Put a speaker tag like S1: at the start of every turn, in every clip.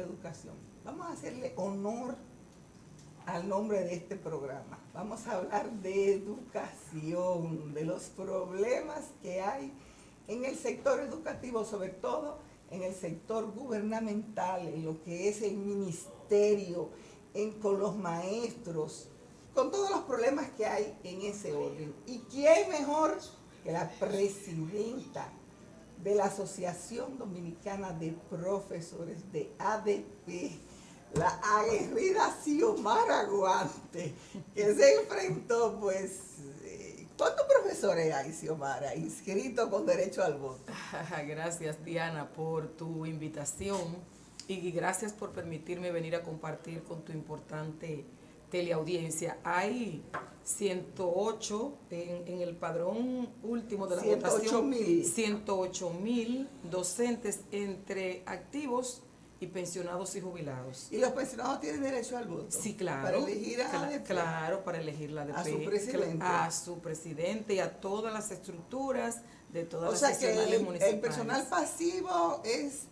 S1: la educación. Vamos a hacerle honor al nombre de este programa. Vamos a hablar de educación, de los problemas que hay en el sector educativo, sobre todo en el sector gubernamental, en lo que es el ministerio, con los maestros, con todos los problemas que hay en ese orden. ¿Y quién mejor que la presidenta de la Asociación Dominicana de Profesores de ADP, la aguerrida Xiomara Guante, que se enfrentó, pues, ¿cuántos profesores hay, Xiomara, inscritos con derecho al voto?
S2: Gracias, Diana, por tu invitación y gracias por permitirme venir a compartir con tu importante teleaudiencia. Hay 108 en el padrón último de la
S1: 108,000.
S2: 108,000 docentes entre activos y pensionados y jubilados.
S1: ¿Y los pensionados tienen derecho al voto?
S2: Sí, claro.
S1: Para elegir a ADP.
S2: Claro, para elegir la ADP.
S1: A su presidente.
S2: A su presidente y a todas las estructuras de todas las
S1: seccionales
S2: municipales.
S1: El personal pasivo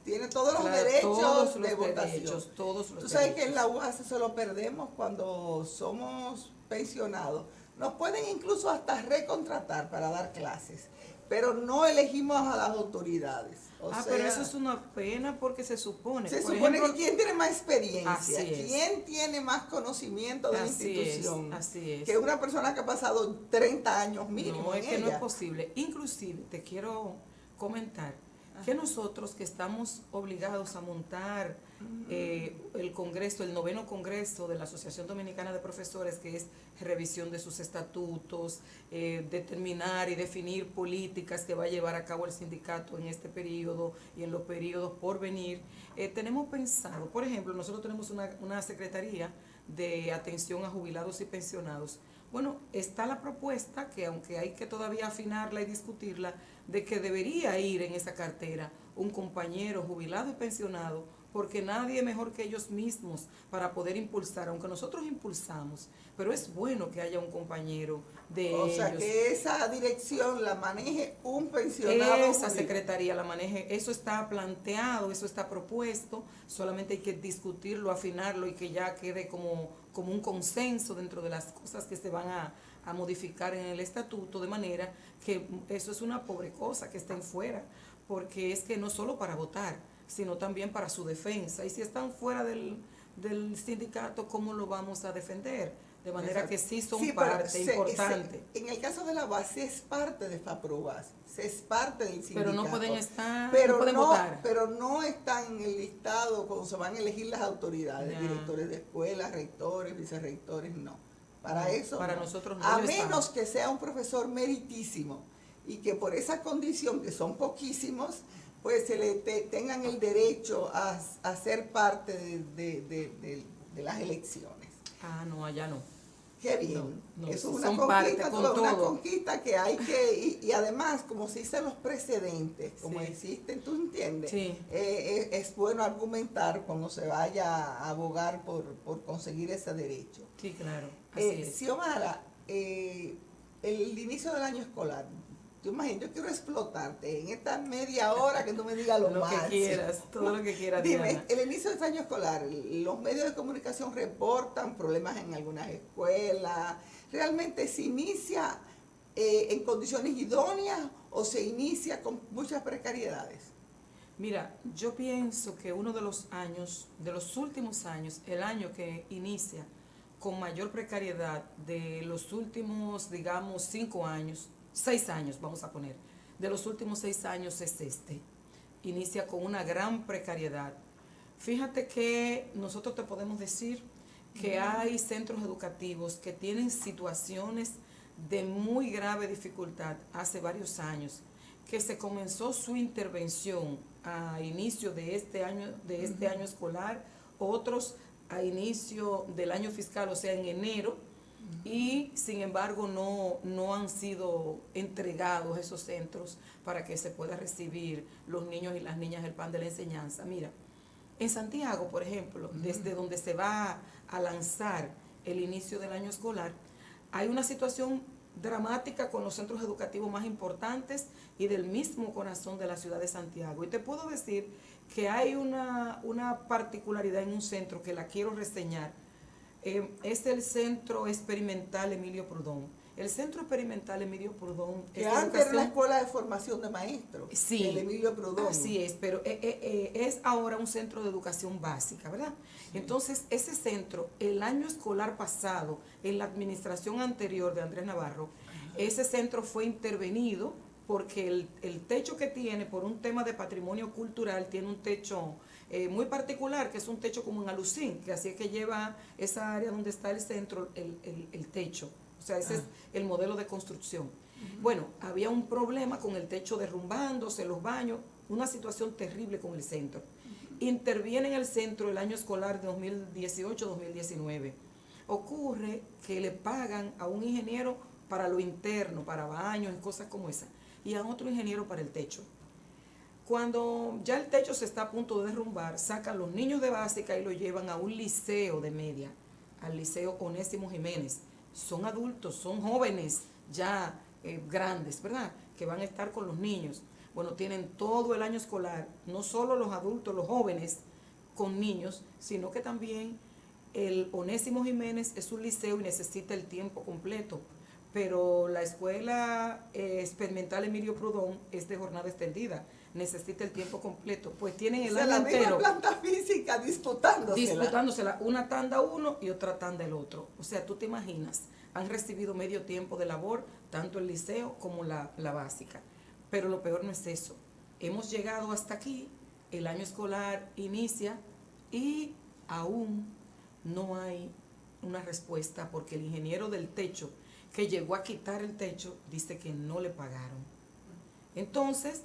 S1: tiene todos los
S2: Claro,
S1: derechos
S2: todos
S1: de
S2: los
S1: votación.
S2: Derechos, todos los
S1: Tú sabes
S2: derechos.
S1: que en la UAS eso lo perdemos cuando somos pensionados. Nos pueden incluso hasta recontratar para dar clases, pero no elegimos a las autoridades.
S2: Pero eso es una pena porque se supone.
S1: Se
S2: por
S1: supone
S2: ejemplo,
S1: que quién tiene más experiencia,
S2: así es.
S1: quién tiene más conocimiento de la
S2: Así
S1: institución,
S2: así es.
S1: que una persona que ha pasado 30 años mínimo.
S2: No, es que
S1: ella.
S2: no es posible. Inclusive, te quiero comentar que nosotros que estamos obligados a montar el Congreso, el 9º Congreso de la Asociación Dominicana de Profesores, que es revisión de sus estatutos, determinar y definir políticas que va a llevar a cabo el sindicato en este periodo y en los periodos por venir, tenemos pensado, por ejemplo, nosotros tenemos una secretaría de atención a jubilados y pensionados. Bueno, está la propuesta, que aunque hay que todavía afinarla y discutirla, de que debería ir en esa cartera un compañero jubilado y pensionado, porque nadie mejor que ellos mismos para poder impulsar, aunque nosotros impulsamos, pero es bueno que haya un compañero de ellos.
S1: O sea, que esa dirección la maneje un pensionado.
S2: Esa secretaría la maneje, eso está planteado, eso está propuesto, solamente hay que discutirlo, afinarlo y que ya quede como un consenso dentro de las cosas que se van a modificar en el estatuto, de manera que eso es una pobre cosa que estén fuera, porque es que no solo para votar, sino también para su defensa, y si están fuera del sindicato, ¿cómo lo vamos a defender? De manera que sí son parte importante.
S1: En el caso de la base es parte de FAPROBAS, es parte del sindicato.
S2: Pero no pueden estar,
S1: pero
S2: no pueden votar.
S1: Pero no están en el listado cuando se van a elegir las autoridades, directores de escuelas, rectores, vicerrectores, no. Para eso
S2: para
S1: no.
S2: nosotros no.
S1: A menos que sea un profesor meritísimo y que por esa condición, que son poquísimos, pues se le tengan el derecho a ser parte de las elecciones.
S2: No, allá no.
S1: Qué bien.
S2: No,
S1: eso es
S2: son
S1: una
S2: parte
S1: conquista,
S2: con
S1: una
S2: todo.
S1: conquista que hay que, y además, como se dicen los precedentes, como
S2: Sí.
S1: existen, ¿tú entiendes?
S2: Sí.
S1: Es bueno argumentar cuando se vaya a abogar por conseguir ese derecho.
S2: Sí, claro. Así es.
S1: Xiomara, el inicio del año escolar, yo quiero explotarte en esta media hora que tú me digas lo más.
S2: Que quieras, todo lo que quieras.
S1: Dime,
S2: Diana.
S1: el inicio del año escolar, los medios de comunicación reportan problemas en algunas escuelas. ¿Realmente se inicia en condiciones idóneas o se inicia con muchas precariedades?
S2: Mira, yo pienso que uno de los años, de los últimos años, el año que inicia con mayor precariedad de los últimos, digamos, 5 años, 6 años, vamos a poner, de los últimos 6 años es este. Inicia con una gran precariedad. Fíjate que nosotros te podemos decir que hay centros educativos que tienen situaciones de muy grave dificultad hace varios años, que se comenzó su intervención a inicio de este año escolar, otros a inicio del año fiscal, o sea, en enero, y sin embargo no han sido entregados esos centros para que se pueda recibir los niños y las niñas el pan de la enseñanza. Mira, en Santiago, por ejemplo, desde donde se va a lanzar el inicio del año escolar, hay una situación dramática con los centros educativos más importantes y del mismo corazón de la ciudad de Santiago. Y te puedo decir que hay una particularidad en un centro que la quiero reseñar. Es el Centro Experimental Emilio Prudón. El Centro Experimental Emilio Prudón
S1: que antes era la Escuela de Formación de Maestros,
S2: sí,
S1: el Emilio Prudón.
S2: Así es, pero es ahora un centro de educación básica, ¿verdad? Sí. Entonces, ese centro, el año escolar pasado, en la administración anterior de Andrés Navarro, ese centro fue intervenido porque el techo que tiene, por un tema de patrimonio cultural, tiene un techo muy particular, que es un techo como en alucín, que así es que lleva esa área donde está el centro, el techo. O sea, ese es el modelo de construcción. Bueno, había un problema con el techo derrumbándose, los baños, una situación terrible con el centro. Interviene en el centro el año escolar de 2018-2019. Ocurre que le pagan a un ingeniero para lo interno, para baños y cosas como esa, y a otro ingeniero para el techo. Cuando ya el techo se está a punto de derrumbar, sacan los niños de básica y lo llevan a un liceo de media, al Liceo Onésimo Jiménez. Son adultos, son jóvenes ya grandes, ¿verdad? Que van a estar con los niños. Bueno, tienen todo el año escolar, no solo los adultos, los jóvenes con niños, sino que también el Onésimo Jiménez es un liceo y necesita el tiempo completo. Pero la Escuela Experimental Emilio Prudón es de jornada extendida, necesita el tiempo completo. Pues tienen el año entero.
S1: La planta física disputándosela.
S2: Una tanda uno y otra tanda el otro. O sea, tú te imaginas, han recibido medio tiempo de labor, tanto el liceo como la básica. Pero lo peor no es eso. Hemos llegado hasta aquí, el año escolar inicia y aún no hay una respuesta porque el ingeniero del techo que llegó a quitar el techo dice que no le pagaron. Entonces,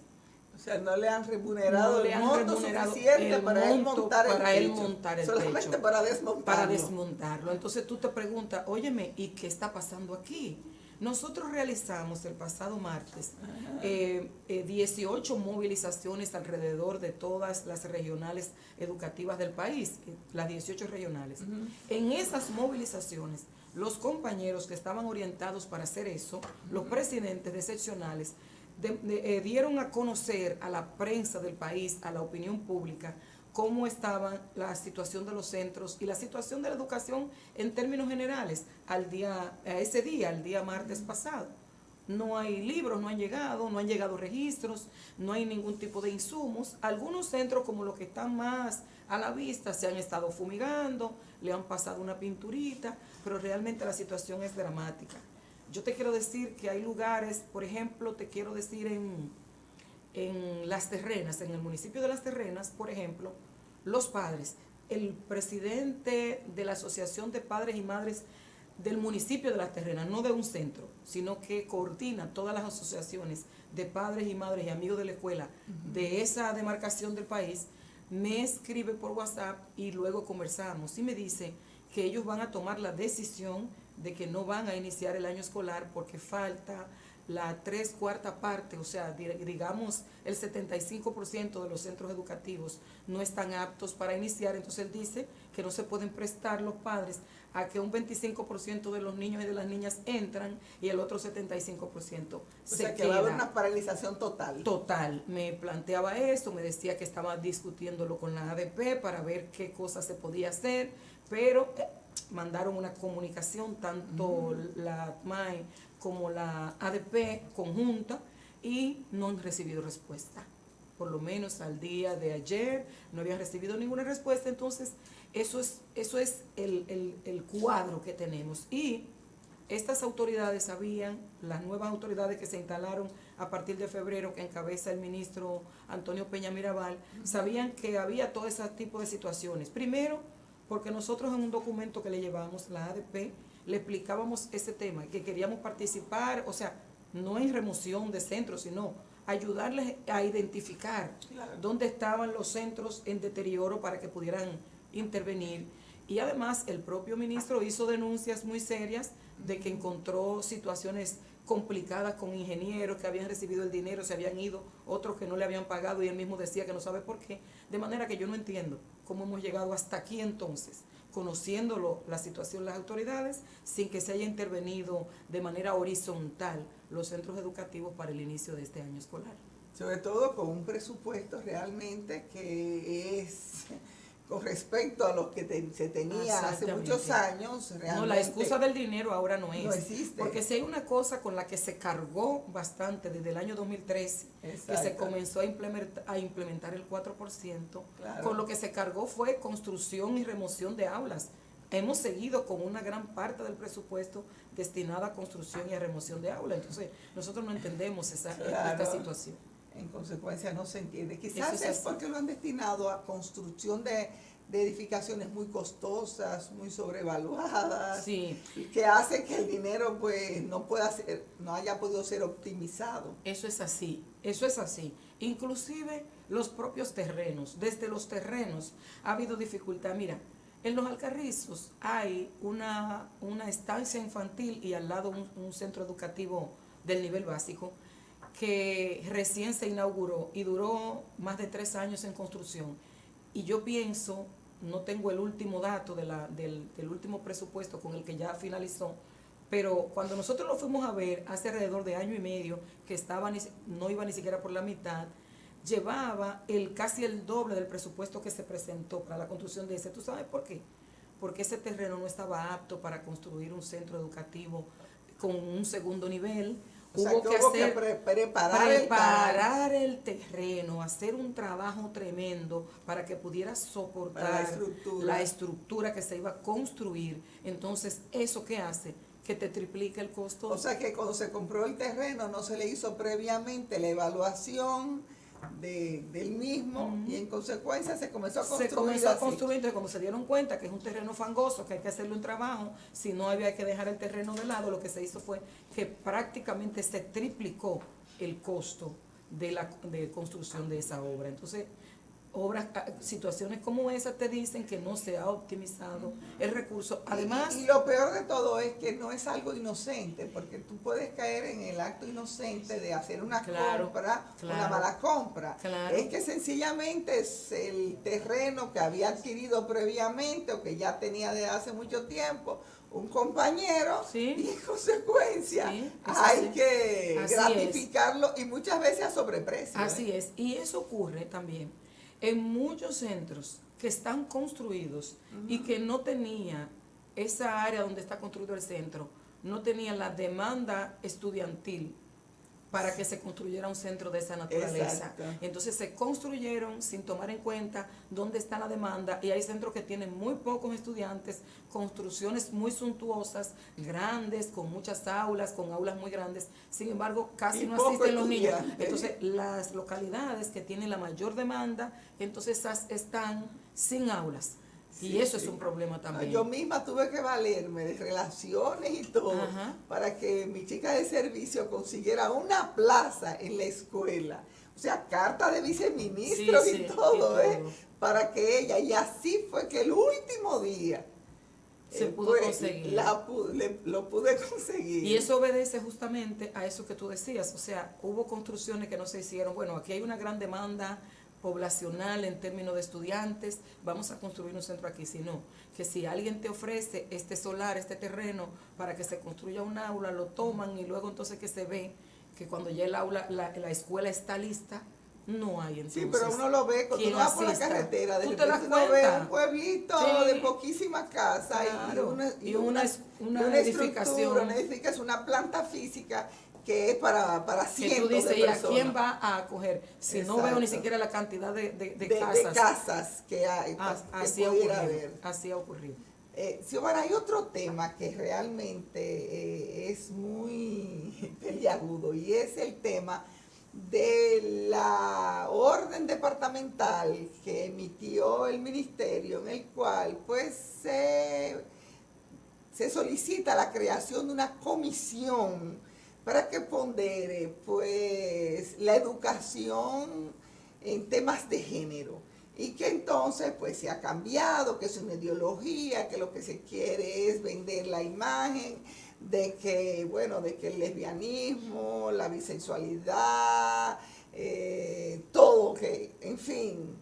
S1: o sea, no le han remunerado el monto suficiente para él montar el techo. Solamente para desmontarlo.
S2: Para desmontarlo. Entonces tú te preguntas, óyeme, ¿y qué está pasando aquí? Nosotros realizamos el pasado martes 18 movilizaciones alrededor de todas las regionales educativas del país, las 18 regionales. En esas movilizaciones, los compañeros que estaban orientados para hacer eso, los presidentes de seccionales, dieron a conocer a la prensa del país, a la opinión pública, cómo estaba la situación de los centros y la situación de la educación en términos generales a ese día, el día martes pasado. No hay libros, no han llegado registros, no hay ningún tipo de insumos. Algunos centros, como los que están más a la vista, se han estado fumigando, le han pasado una pinturita, pero realmente la situación es dramática. Yo te quiero decir que hay lugares, por ejemplo, te quiero decir en Las Terrenas, en el municipio de Las Terrenas, por ejemplo, los padres, el presidente de la Asociación de Padres y Madres del municipio de Las Terrenas, no de un centro, sino que coordina todas las asociaciones de padres y madres y amigos de la escuela de esa demarcación del país, me escribe por WhatsApp y luego conversamos y me dice que ellos van a tomar la decisión de que no van a iniciar el año escolar porque falta la 3/4 parte, o sea, digamos el 75% de los centros educativos no están aptos para iniciar. Entonces él dice que no se pueden prestar los padres a que un 25% de los niños y de las niñas entran y el otro 75% se queda. O sea, que va a haber
S1: una paralización total.
S2: Total. Me planteaba eso, me decía que estaba discutiéndolo con la ADP para ver qué cosas se podía hacer, pero mandaron una comunicación, tanto la ATMAE como la ADP conjunta, y no han recibido respuesta. Por lo menos al día de ayer no habían recibido ninguna respuesta. Entonces eso es el cuadro que tenemos. Y estas autoridades sabían, las nuevas autoridades que se instalaron a partir de febrero, que encabeza el ministro Antonio Peña Mirabal, sabían que había todo ese tipo de situaciones. Primero, porque nosotros en un documento que le llevamos, la ADP, le explicábamos ese tema, que queríamos participar, o sea, no en remoción de centros, sino ayudarles a identificar dónde estaban los centros en deterioro para que pudieran intervenir. Y además el propio ministro hizo denuncias muy serias de que encontró situaciones complicadas con ingenieros que habían recibido el dinero, se habían ido, otros que no le habían pagado y él mismo decía que no sabe por qué. De manera que yo no entiendo cómo hemos llegado hasta aquí entonces, conociéndolo la situación las autoridades, sin que se haya intervenido de manera horizontal los centros educativos para el inicio de este año escolar.
S1: Sobre todo con un presupuesto realmente que es con respecto a lo que se tenía hace muchos años. Realmente
S2: no, la excusa del dinero ahora no
S1: existe.
S2: Porque si hay una cosa con la que se cargó bastante desde el año 2013,
S1: exacto,
S2: que se comenzó a implementar el 4%,
S1: claro,
S2: con lo que se cargó fue construcción y remoción de aulas. Hemos seguido con una gran parte del presupuesto destinada a construcción y a remoción de aulas. Entonces, nosotros no entendemos
S1: claro,
S2: esta situación.
S1: En consecuencia no se entiende. Quizás es porque lo han destinado a construcción de edificaciones muy costosas, muy sobrevaluadas,
S2: sí,
S1: que hace que el dinero pues no haya podido ser optimizado.
S2: Eso es así, eso es así. Inclusive los propios terrenos, desde los terrenos ha habido dificultad. Mira, en los Alcarrizos hay una estancia infantil y al lado un centro educativo del nivel básico que recién se inauguró y duró más de 3 años en construcción. Y yo pienso, no tengo el último dato del último presupuesto con el que ya finalizó, pero cuando nosotros lo fuimos a ver hace alrededor de año y medio, que no iba ni siquiera por la mitad, llevaba casi el doble del presupuesto que se presentó para la construcción de ese. ¿Tú sabes por qué? Porque ese terreno no estaba apto para construir un centro educativo con un segundo nivel.
S1: Hubo que preparar
S2: el terreno, hacer un trabajo tremendo para que pudiera soportar la estructura que se iba a construir. Entonces, ¿eso qué hace? Que te triplica el costo.
S1: O sea que cuando se compró el terreno no se le hizo previamente la evaluación del mismo, y en consecuencia se comenzó a construir.
S2: Entonces cuando se dieron cuenta que es un terreno fangoso, que hay que hacerle un trabajo, si no había que dejar el terreno de lado, lo que se hizo fue que prácticamente se triplicó el costo de construcción de esa obra. Entonces, situaciones como esa te dicen que no se ha optimizado el recurso. Además,
S1: y lo peor de todo es que no es algo inocente, porque tú puedes caer en el acto inocente de hacer una compra, una mala compra. Es que sencillamente es el terreno que había adquirido previamente o que ya tenía de hace mucho tiempo un compañero, y en consecuencia hay que gratificarlo, y muchas veces a sobreprecio.
S2: Así es, y eso ocurre también en muchos centros que están construidos y que no tenía esa área donde está construido el centro, no tenía la demanda estudiantil para que se construyera un centro de esa naturaleza.
S1: Exacto.
S2: Entonces se construyeron sin tomar en cuenta dónde está la demanda, y hay centros que tienen muy pocos estudiantes, construcciones muy suntuosas, grandes, con muchas aulas, con aulas muy grandes, sin embargo casi no asisten los niños. Entonces las localidades que tienen la mayor demanda, entonces están sin aulas. Y eso es un problema también.
S1: Yo misma tuve que valerme de relaciones y todo para que mi chica de servicio consiguiera una plaza en la escuela. O sea, carta de viceministro y todo, para que ella, y así fue que el último día
S2: se pudo conseguir.
S1: Lo pude conseguir.
S2: Y eso obedece justamente a eso que tú decías. O sea, hubo construcciones que no se hicieron. Bueno, aquí hay una gran demanda poblacional en términos de estudiantes, vamos a construir un centro aquí. Sino que si alguien te ofrece este solar, este terreno, para que se construya un aula, lo toman, y luego entonces que se ve que cuando ya el aula, la escuela está lista, no hay. Entonces,
S1: sí, pero uno lo ve cuando uno va por la carretera, de repente uno ve un pueblito de poquísimas casas, y una edificación, una planta física que es para cientos de personas.
S2: ¿Y a quién va a acoger? Si no veo ni siquiera la cantidad de
S1: casas que hay.
S2: Así ha ocurrido.
S1: Xiomara, hay otro tema que realmente es muy peliagudo, y es el tema de la orden departamental que emitió el ministerio, en el cual pues se solicita la creación de una comisión para que pondere pues la educación en temas de género, y que entonces pues se ha cambiado, que es una ideología, que lo que se quiere es vender la imagen de que, bueno, de que el lesbianismo, la bisexualidad, todo, que en fin,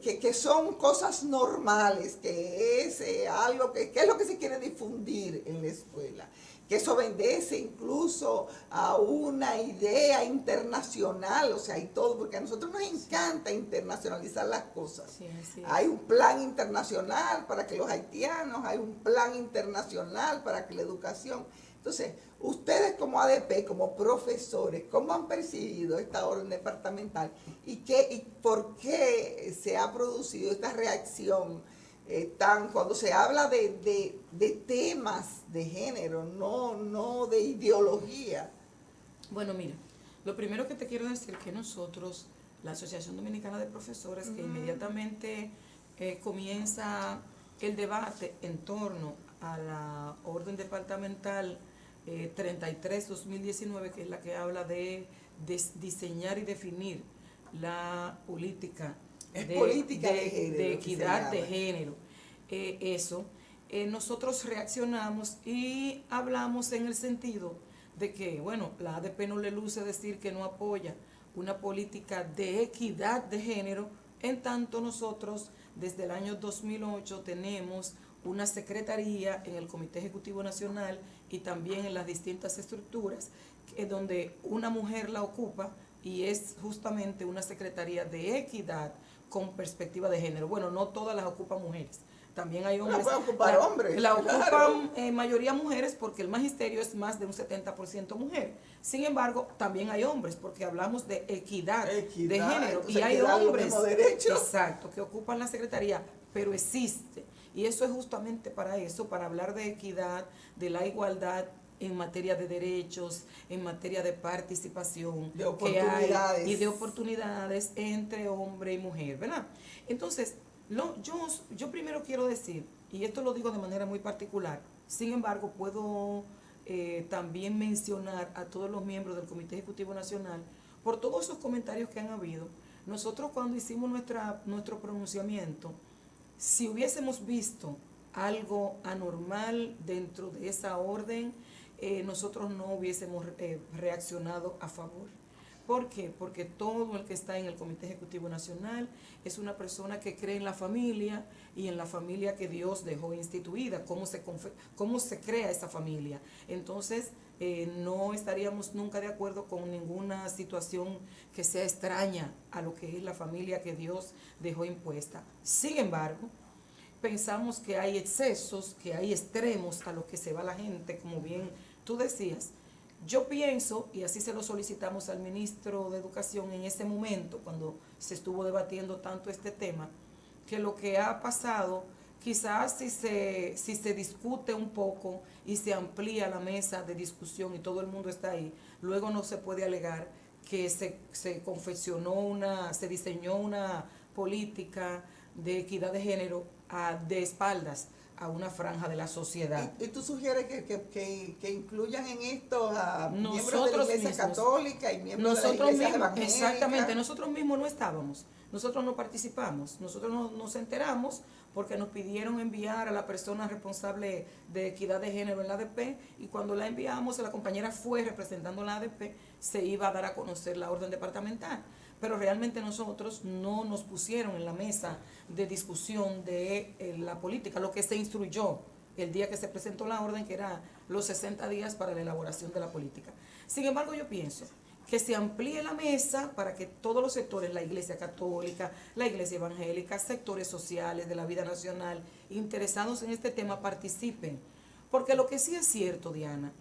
S1: que son cosas normales, que es algo que es lo que se quiere difundir en la escuela, que eso obedece incluso a una idea internacional, o sea, y todo, porque a nosotros nos encanta internacionalizar las cosas.
S2: Sí, así es.
S1: Hay un plan internacional para que los haitianos, hay un plan internacional para que la educación. Entonces, ustedes como ADP, como profesores, ¿cómo han percibido esta orden departamental y por qué se ha producido esta reacción cuando se habla de temas de género, no de ideología?
S2: Bueno, mira, lo primero que te quiero decir es que nosotros, la Asociación Dominicana de Profesores, que inmediatamente comienza el debate en torno a la orden departamental 33-2019, que es la que habla de diseñar y definir la política de equidad de género. Nosotros reaccionamos y hablamos en el sentido de que, bueno, la ADP no le luce decir que no apoya una política de equidad de género, en tanto nosotros desde el año 2008 tenemos una secretaría en el Comité Ejecutivo Nacional y también en las distintas estructuras, donde una mujer la ocupa y es justamente una secretaría de equidad con perspectiva de género. Bueno, no todas las ocupan mujeres, también hay hombres.
S1: La pueden ocupar hombres.
S2: La
S1: claro.
S2: ocupan mayoría mujeres porque el magisterio es más de un 70% mujer. Sin embargo, también hay hombres porque hablamos de equidad de género. Y hay hombres, exacto, que ocupan la secretaría, pero existe. Y eso es justamente para eso, para hablar de equidad, de la igualdad en materia de derechos, en materia de participación
S1: de oportunidades.
S2: Que hay, y de oportunidades entre hombre y mujer, ¿verdad? Entonces, yo primero quiero decir, y esto lo digo de manera muy particular, sin embargo puedo también mencionar a todos los miembros del Comité Ejecutivo Nacional por todos esos comentarios que han habido. Nosotros cuando hicimos nuestro pronunciamiento, si hubiésemos visto algo anormal dentro de esa orden, nosotros no hubiésemos reaccionado a favor. ¿Por qué? Porque todo el que está en el Comité Ejecutivo Nacional es una persona que cree en la familia y en la familia que Dios dejó instituida, cómo se crea esa familia. Entonces, no estaríamos nunca de acuerdo con ninguna situación que sea extraña a lo que es la familia que Dios dejó impuesta. Sin embargo, pensamos que hay excesos, que hay extremos a los que se va la gente, como bien tú decías. Yo pienso, y así se lo solicitamos al ministro de Educación en ese momento, cuando se estuvo debatiendo tanto este tema, que lo que ha pasado, quizás si se discute un poco y se amplía la mesa de discusión y todo el mundo está ahí, luego no se puede alegar que se diseñó una política de equidad de género de espaldas a una franja de la sociedad.
S1: ¿Y tú sugieres que incluyan en esto a miembros
S2: Nosotros
S1: de la Iglesia
S2: mismos,
S1: Católica y miembros de la Iglesia evangélica?
S2: Exactamente, nosotros mismos no estábamos, nosotros no participamos, nosotros no nos enteramos porque nos pidieron enviar a la persona responsable de equidad de género en la ADP, y cuando la enviamos, la compañera fue representando la ADP, se iba a dar a conocer la orden departamental. Pero realmente nosotros no nos pusieron en la mesa de discusión de la política, lo que se instruyó el día que se presentó la orden, que era los 60 días para la elaboración de la política. Sin embargo, yo pienso que se amplíe la mesa para que todos los sectores, la Iglesia Católica, la Iglesia Evangélica, sectores sociales de la vida nacional, interesados en este tema, participen. Porque lo que sí es cierto, Diana,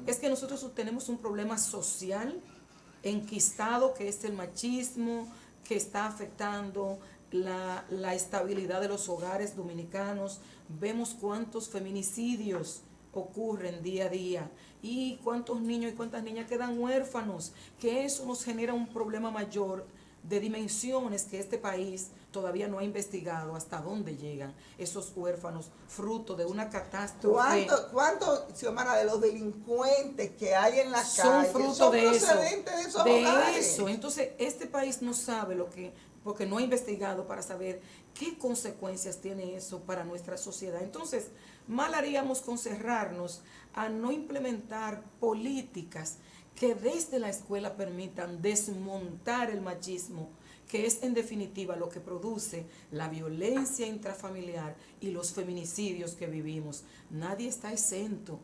S2: es que nosotros tenemos un problema social enquistado, que es el machismo, que está afectando la estabilidad de los hogares dominicanos. Vemos cuántos feminicidios ocurren día a día y cuántos niños y cuántas niñas quedan huérfanos, que eso nos genera un problema mayor de dimensiones que este país todavía no ha investigado hasta dónde llegan esos huérfanos fruto de una catástrofe.
S1: ¿Cuánto, Xiomara, de los delincuentes que hay en las
S2: son
S1: calles
S2: fruto
S1: son
S2: de
S1: procedentes de esos hogares?
S2: eso? Entonces, este país no sabe porque no ha investigado para saber qué consecuencias tiene eso para nuestra sociedad. Entonces, mal haríamos con cerrarnos a no implementar políticas que desde la escuela permitan desmontar el machismo que es en definitiva lo que produce la violencia intrafamiliar y los feminicidios que vivimos. Nadie está exento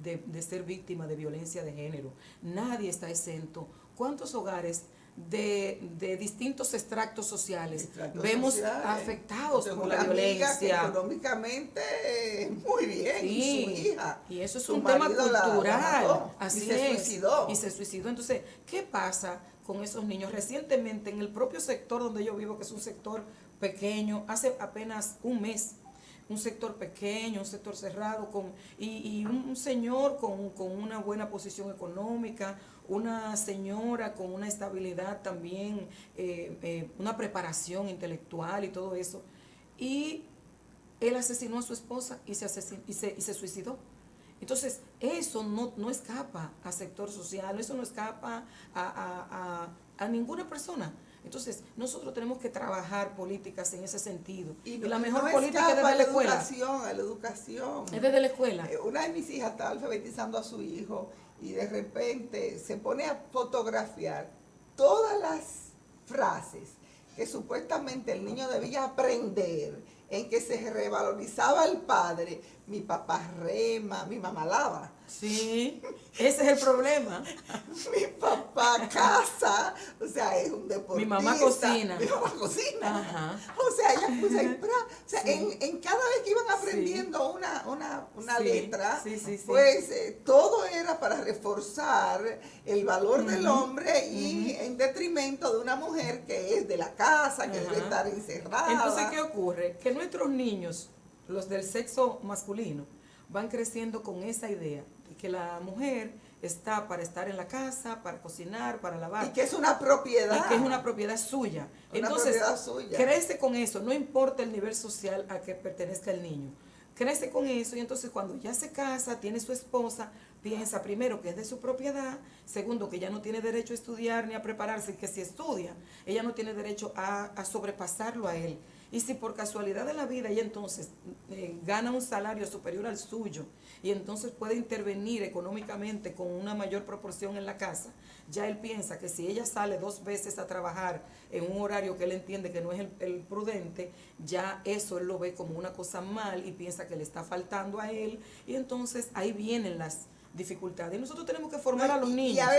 S2: de ser víctima de violencia de género. Nadie está exento. ¿Cuántos hogares de distintos extractos sociales vemos afectados por la violencia?
S1: Económicamente muy bien,
S2: sí,
S1: y su hija.
S2: Y eso es un tema cultural.
S1: Así es.
S2: Y se suicidó. Entonces, ¿qué pasa con esos niños? Recientemente, en el propio sector donde yo vivo, que es un sector pequeño, hace apenas un mes, un sector pequeño, un sector cerrado, y un señor con una buena posición económica, una señora con una estabilidad también, una preparación intelectual y todo eso. Y él asesinó a su esposa y se suicidó. Entonces, eso no escapa a sector social, eso no escapa a ninguna persona. Entonces, nosotros tenemos que trabajar políticas en ese sentido. Y la mejor política es desde la escuela.
S1: A la educación.
S2: Es desde la escuela.
S1: Una de mis hijas estaba alfabetizando a su hijo y de repente se pone a fotografiar todas las frases que supuestamente el niño debía aprender, en que se revalorizaba el padre. Mi papá rema, mi mamá lava.
S2: Sí, ese es el problema.
S1: Mi papá casa, o sea, es un deportista.
S2: Mi mamá cocina.
S1: Mi mamá cocina.
S2: Ajá.
S1: O sea, ella puso ahí, o sea,
S2: Sí.
S1: en cada vez que iban aprendiendo una
S2: Sí.
S1: letra,
S2: Sí.
S1: pues todo era para reforzar el valor del hombre y en detrimento de una mujer que es de la casa, que debe estar encerrada.
S2: Entonces, ¿qué ocurre? Que nuestros niños, los del sexo masculino, van creciendo con esa idea de que la mujer está para estar en la casa, para cocinar, para lavar.
S1: Y que es una propiedad.
S2: Y que es una propiedad suya. Entonces, crece con eso, no importa el nivel social a que pertenezca el niño. Crece con eso y entonces cuando ya se casa, tiene su esposa, piensa primero que es de su propiedad, segundo que ya no tiene derecho a estudiar ni a prepararse, y que si estudia, ella no tiene derecho a sobrepasarlo a él. Y si por casualidad de la vida ella entonces gana un salario superior al suyo y entonces puede intervenir económicamente con una mayor proporción en la casa, ya él piensa que si ella sale 2 veces a trabajar en un horario que él entiende que no es el prudente, ya eso él lo ve como una cosa mal y piensa que le está faltando a él, y entonces ahí vienen las dificultades. Y nosotros tenemos que formar a los niños.
S1: Y a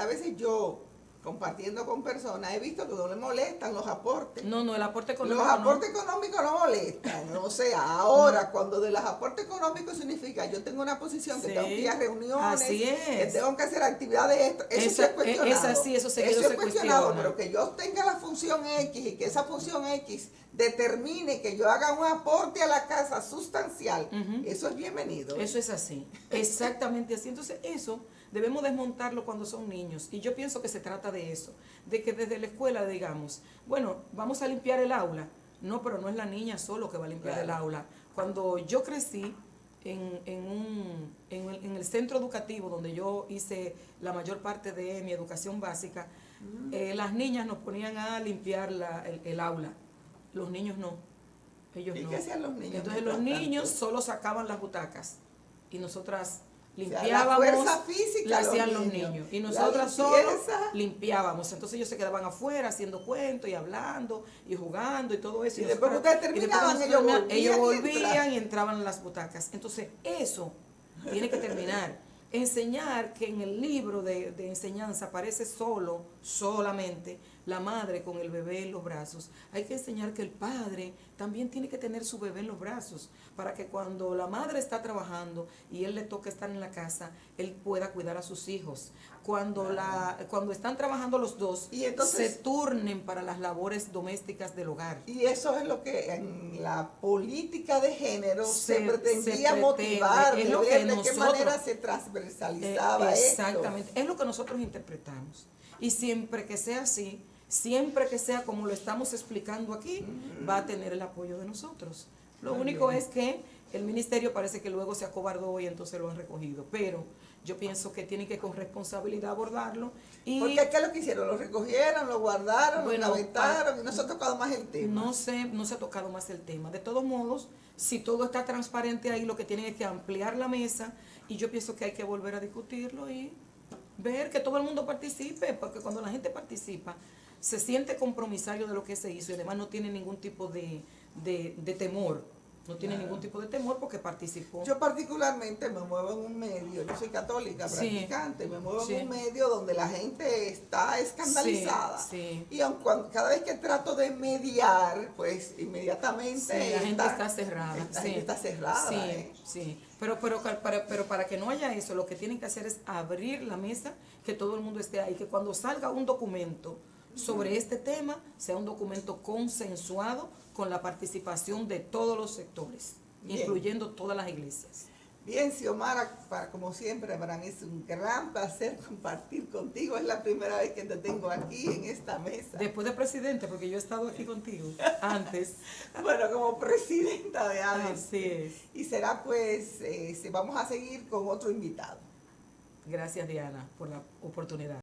S1: veces yo, compartiendo con personas, he visto que no le molestan los aportes.
S2: No, el aporte económico.
S1: Los aportes económicos no molestan. O sea, ahora, cuando de los aportes económicos significa yo tengo una posición que tengo que ir a reuniones, que tengo que hacer actividades, eso sí es cuestionado.
S2: Es así, eso se cuestiona.
S1: Pero que yo tenga la función X y que esa función X determine que yo haga un aporte a la casa sustancial, eso es bienvenido.
S2: Eso es así, exactamente así. Entonces eso debemos desmontarlo cuando son niños, y yo pienso que se trata de eso, de que desde la escuela digamos, bueno, vamos a limpiar el aula. No, pero no es la niña solo que va a limpiar el aula. Cuando yo crecí en el centro educativo donde yo hice la mayor parte de mi educación básica, las niñas nos ponían a limpiar el aula. Los niños no. Ellos no.
S1: ¿Y qué hacían los niños?
S2: Entonces los niños solo sacaban las butacas y nosotras limpiábamos,
S1: o sea, la fuerza física
S2: la hacían los niños y nosotras solo limpiábamos. Entonces ellos se quedaban afuera haciendo cuentos y hablando y jugando y todo eso.
S1: Y después ustedes terminaban,
S2: ellos volvían y entraban en las butacas. Entonces eso tiene que terminar. Enseñar que en el libro de enseñanza aparece solamente la madre con el bebé en los brazos. Hay que enseñar que el padre también tiene que tener su bebé en los brazos, para que cuando la madre está trabajando y él le toca estar en la casa, él pueda cuidar a sus hijos. Cuando están trabajando los dos,
S1: y entonces,
S2: se turnen para las labores domésticas del hogar.
S1: Y eso es lo que en la política de género se pretendía motivar,
S2: es
S1: de
S2: lo
S1: ver
S2: que
S1: de
S2: nosotros,
S1: qué manera se transversalizaba
S2: exactamente,
S1: esto.
S2: es lo que nosotros interpretamos. Y siempre que sea así, siempre que sea como lo estamos explicando aquí, va a tener el apoyo de nosotros. Lo único es que el ministerio parece que luego se acobardó y entonces lo han recogido, pero yo pienso que tienen que con responsabilidad abordarlo.
S1: Porque es que lo que hicieron, lo recogieron, lo guardaron, lo gavetaron, y no se ha tocado más el tema.
S2: No se ha tocado más el tema. De todos modos, si todo está transparente ahí, lo que tienen es que ampliar la mesa, y yo pienso que hay que volver a discutirlo y ver que todo el mundo participe, porque cuando la gente participa, se siente compromisario de lo que se hizo y además no tiene ningún tipo de temor. No tiene ningún tipo de temor porque participó.
S1: Yo particularmente me muevo en un medio, yo soy católica,
S2: Sí.
S1: practicante, me muevo
S2: Sí.
S1: en un medio donde la gente está escandalizada.
S2: Sí.
S1: Y cada vez que trato de mediar, pues inmediatamente
S2: Sí, la gente está cerrada.
S1: La gente está cerrada.
S2: Sí, sí. Pero para que no haya eso, lo que tienen que hacer es abrir la mesa, que todo el mundo esté ahí, que cuando salga un documento sobre este tema, sea un documento consensuado con la participación de todos los sectores,
S1: Bien.
S2: incluyendo todas las iglesias.
S1: Bien, Xiomara, como siempre, para mí es un gran placer compartir contigo. Es la primera vez que te tengo aquí en esta mesa.
S2: Después de presidente, porque yo he estado aquí contigo antes.
S1: Bueno, como presidenta de ADES.
S2: Así es.
S1: Y será pues, vamos a seguir con otro invitado.
S2: Gracias, Diana, por la oportunidad.